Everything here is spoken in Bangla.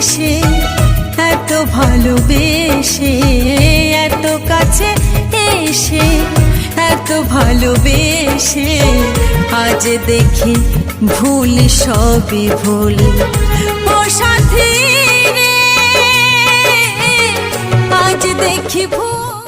এসে এত ভালোবেসে, এত কাছে এসে এত ভালোবেসে, আজ দেখি ভুল সবই ভুল। ও সাথী রে, আজ দেখি ভুল।